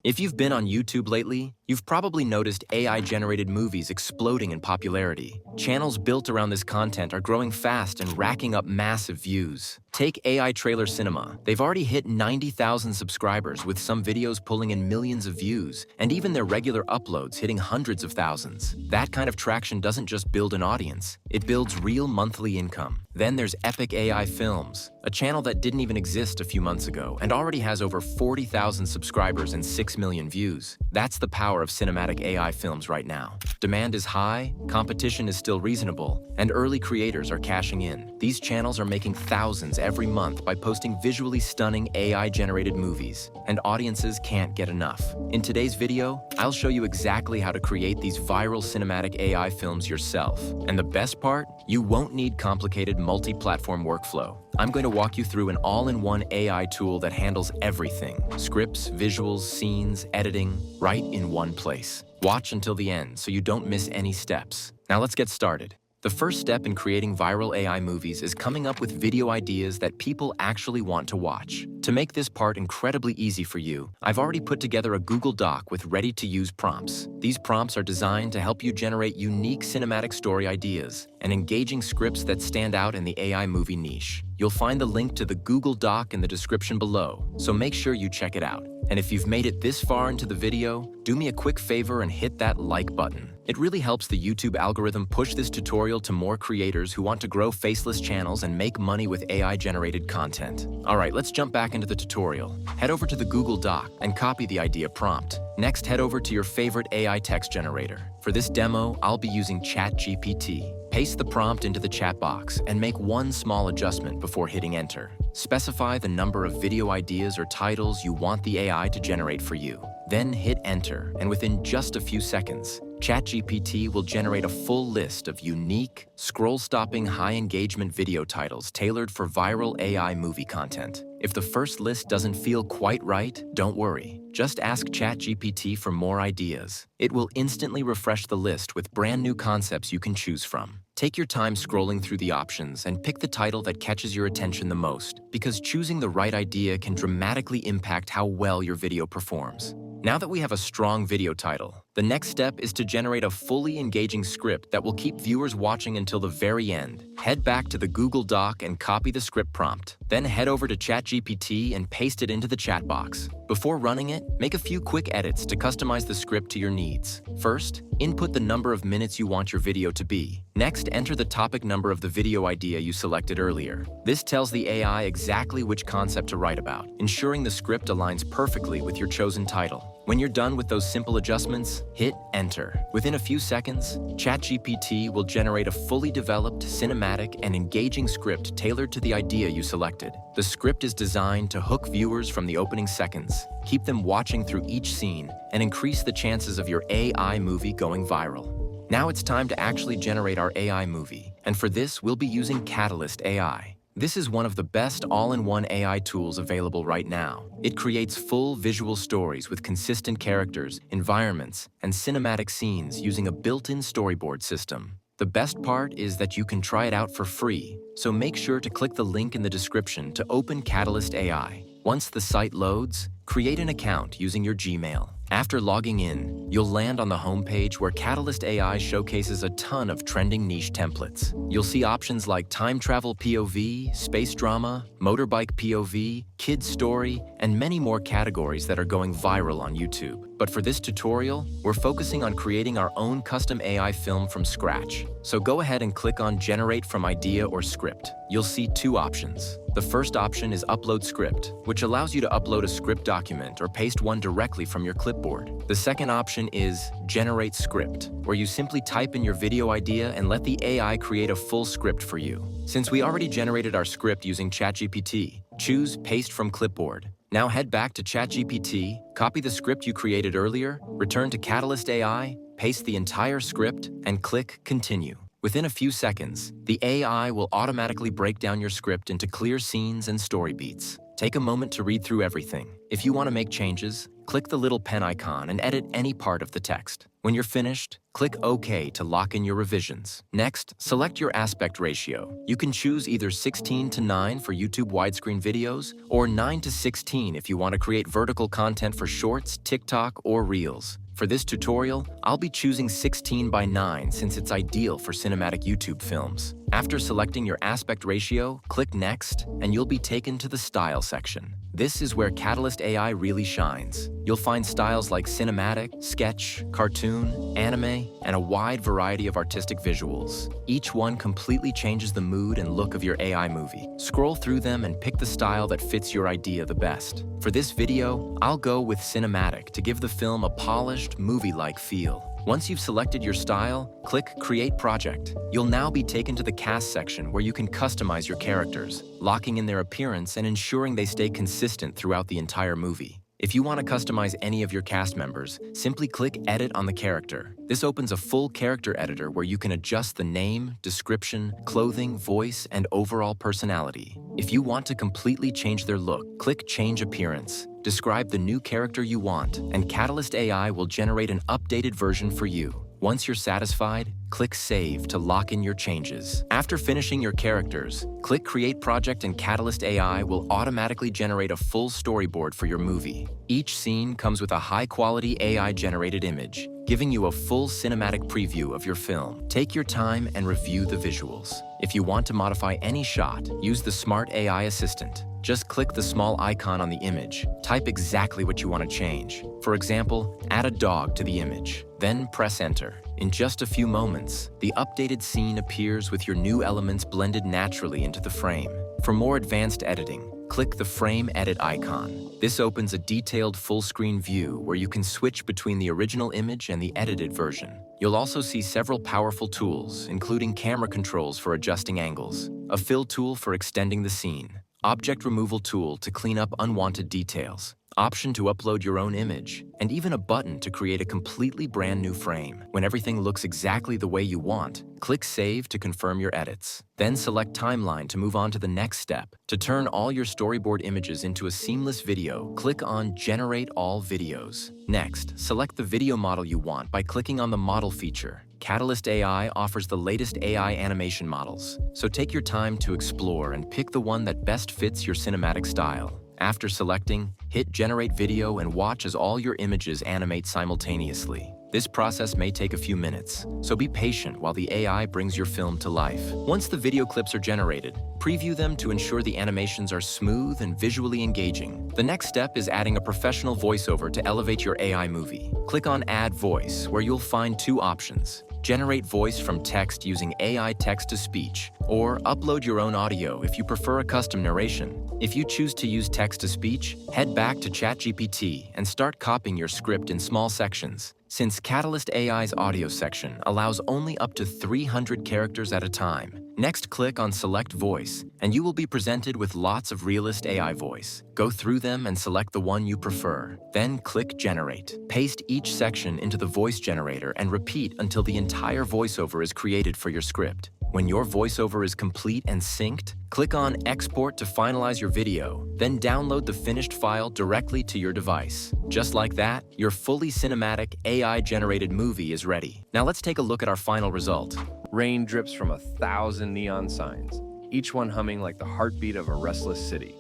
If you've been on YouTube lately, you've probably noticed AI-generated movies exploding in popularity. Channels built around this content are growing fast and racking up massive views. Take AI Trailer Cinema. They've already hit 90,000 subscribers, with some videos pulling in millions of views, and even their regular uploads hitting hundreds of thousands. That kind of traction doesn't just build an audience, it builds real monthly income. Then there's Epic AI Films, a channel that didn't even exist a few months ago and already has over 40,000 subscribers and 6 million views. That's the power of cinematic AI films right now. Demand is high, competition is still reasonable, and early creators are cashing in. These channels are making thousands every month by posting visually stunning AI-generated movies, and audiences can't get enough. In today's video, I'll show you exactly how to create these viral cinematic AI films yourself. And the best part? You won't need complicated multi-platform workflow. I'm going to walk you through an all-in-one AI tool that handles everything: scripts, visuals, scenes, editing, right in one place. Watch until the end so you don't miss any steps. Now let's get started. The first step in creating viral AI movies is coming up with video ideas that people actually want to watch. To make this part incredibly easy for you, I've already put together a Google Doc with ready-to-use prompts. These prompts are designed to help you generate unique cinematic story ideas and engaging scripts that stand out in the AI movie niche. You'll find the link to the Google Doc in the description below, so make sure you check it out. And if you've made it this far into the video, do me a quick favor and hit that like button. It really helps the YouTube algorithm push this tutorial to more creators who want to grow faceless channels and make money with AI-generated content. Alright, let's jump back into the tutorial. Head over to the Google Doc and copy the idea prompt. Next, head over to your favorite AI text generator. For this demo, I'll be using ChatGPT. Paste the prompt into the chat box and make one small adjustment before hitting enter. Specify the number of video ideas or titles you want the AI to generate for you. Then hit enter, and within just a few seconds, ChatGPT will generate a full list of unique, scroll-stopping, high-engagement video titles tailored for viral AI movie content. If the first list doesn't feel quite right, don't worry. Just ask ChatGPT for more ideas. It will instantly refresh the list with brand new concepts you can choose from. Take your time scrolling through the options and pick the title that catches your attention the most, because choosing the right idea can dramatically impact how well your video performs. Now that we have a strong video title, the next step is to generate a fully engaging script that will keep viewers watching until the very end. Head back to the Google Doc and copy the script prompt. Then head over to ChatGPT and paste it into the chat box. Before running it, make a few quick edits to customize the script to your needs. First, input the number of minutes you want your video to be. Next, enter the topic number of the video idea you selected earlier. This tells the AI exactly which concept to write about, ensuring the script aligns perfectly with your chosen title. When you're done with those simple adjustments, hit enter. Within a few seconds, ChatGPT will generate a fully developed, cinematic, and engaging script tailored to the idea you selected. The script is designed to hook viewers from the opening seconds, keep them watching through each scene, and increase the chances of your AI movie going viral. Now it's time to actually generate our AI movie, and for this, we'll be using Katalist AI. This is one of the best all-in-one AI tools available right now. It creates full visual stories with consistent characters, environments, and cinematic scenes using a built-in storyboard system. The best part is that you can try it out for free, so make sure to click the link in the description to open Katalist AI. Once the site loads, create an account using your Gmail. After logging in, you'll land on the homepage where Katalist AI showcases a ton of trending niche templates. You'll see options like time travel POV, space drama, motorbike POV, kids story, and many more categories that are going viral on YouTube. But for this tutorial, we're focusing on creating our own custom AI film from scratch. So go ahead and click on Generate from Idea or Script. You'll see two options. The first option is Upload Script, which allows you to upload a script document or paste one directly from your clipboard. The second option is Generate Script, where you simply type in your video idea and let the AI create a full script for you. Since we already generated our script using ChatGPT, choose Paste from Clipboard. Now head back to ChatGPT, copy the script you created earlier, return to Katalist AI, paste the entire script, and click Continue. Within a few seconds, the AI will automatically break down your script into clear scenes and story beats. Take a moment to read through everything. If you want to make changes, click the little pen icon and edit any part of the text. When you're finished, click OK to lock in your revisions. Next, select your aspect ratio. You can choose either 16:9 for YouTube widescreen videos or 9:16 if you want to create vertical content for Shorts, TikTok, or Reels. For this tutorial, I'll be choosing 16:9 since it's ideal for cinematic YouTube films. After selecting your aspect ratio, click Next, and you'll be taken to the Style section. This is where Katalist AI really shines. You'll find styles like cinematic, sketch, cartoon, anime, and a wide variety of artistic visuals. Each one completely changes the mood and look of your AI movie. Scroll through them and pick the style that fits your idea the best. For this video, I'll go with cinematic to give the film a polished, movie-like feel. Once you've selected your style, click Create Project. You'll now be taken to the Cast section where you can customize your characters, locking in their appearance and ensuring they stay consistent throughout the entire movie. If you want to customize any of your cast members, simply click Edit on the character. This opens a full character editor where you can adjust the name, description, clothing, voice, and overall personality. If you want to completely change their look, click Change Appearance. Describe the new character you want, and Katalist AI will generate an updated version for you. Once you're satisfied, click Save to lock in your changes. After finishing your characters, click Create Project and Katalist AI will automatically generate a full storyboard for your movie. Each scene comes with a high-quality AI-generated image, giving you a full cinematic preview of your film. Take your time and review the visuals. If you want to modify any shot, use the Smart AI Assistant. Just click the small icon on the image. Type exactly what you want to change. For example, add a dog to the image. Then press Enter. In just a few moments, the updated scene appears with your new elements blended naturally into the frame. For more advanced editing, click the Frame Edit icon. This opens a detailed full-screen view where you can switch between the original image and the edited version. You'll also see several powerful tools, including camera controls for adjusting angles, a fill tool for extending the scene, object removal tool to clean up unwanted details, option to upload your own image, and even a button to create a completely brand new frame. When everything looks exactly the way you want, click Save to confirm your edits. Then select Timeline to move on to the next step. To turn all your storyboard images into a seamless video, click on Generate All Videos. Next, select the video model you want by clicking on the Model feature. Katalist AI offers the latest AI animation models, so take your time to explore and pick the one that best fits your cinematic style. After selecting, hit Generate Video and watch as all your images animate simultaneously. This process may take a few minutes, so be patient while the AI brings your film to life. Once the video clips are generated, preview them to ensure the animations are smooth and visually engaging. The next step is adding a professional voiceover to elevate your AI movie. Click on Add Voice, where you'll find two options: generate voice from text using AI text-to-speech, or upload your own audio if you prefer a custom narration. If you choose to use text-to-speech, head back to ChatGPT and start copying your script in small sections. Since Katalist AI's audio section allows only up to 300 characters at a time, next click on Select Voice, and you will be presented with lots of realist AI voice. Go through them and select the one you prefer. Then click Generate. Paste each section into the voice generator and repeat until the entire voiceover is created for your script. When your voiceover is complete and synced, click on Export to finalize your video, then download the finished file directly to your device. Just like that, your fully cinematic, AI-generated movie is ready. Now let's take a look at our final result. Rain drips from 1,000 neon signs, each one humming like the heartbeat of a restless city.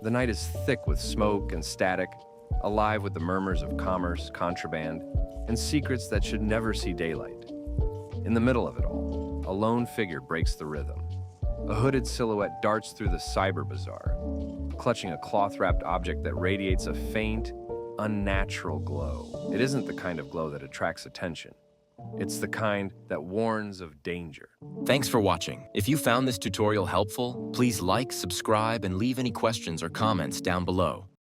The night is thick with smoke and static, alive with the murmurs of commerce, contraband, and secrets that should never see daylight. In the middle of it all, a lone figure breaks the rhythm. A hooded silhouette darts through the cyber bazaar, clutching a cloth-wrapped object that radiates a faint, unnatural glow. It isn't the kind of glow that attracts attention. It's the kind that warns of danger. Thanks for watching. If you found this tutorial helpful, please like, subscribe, and leave any questions or comments down below.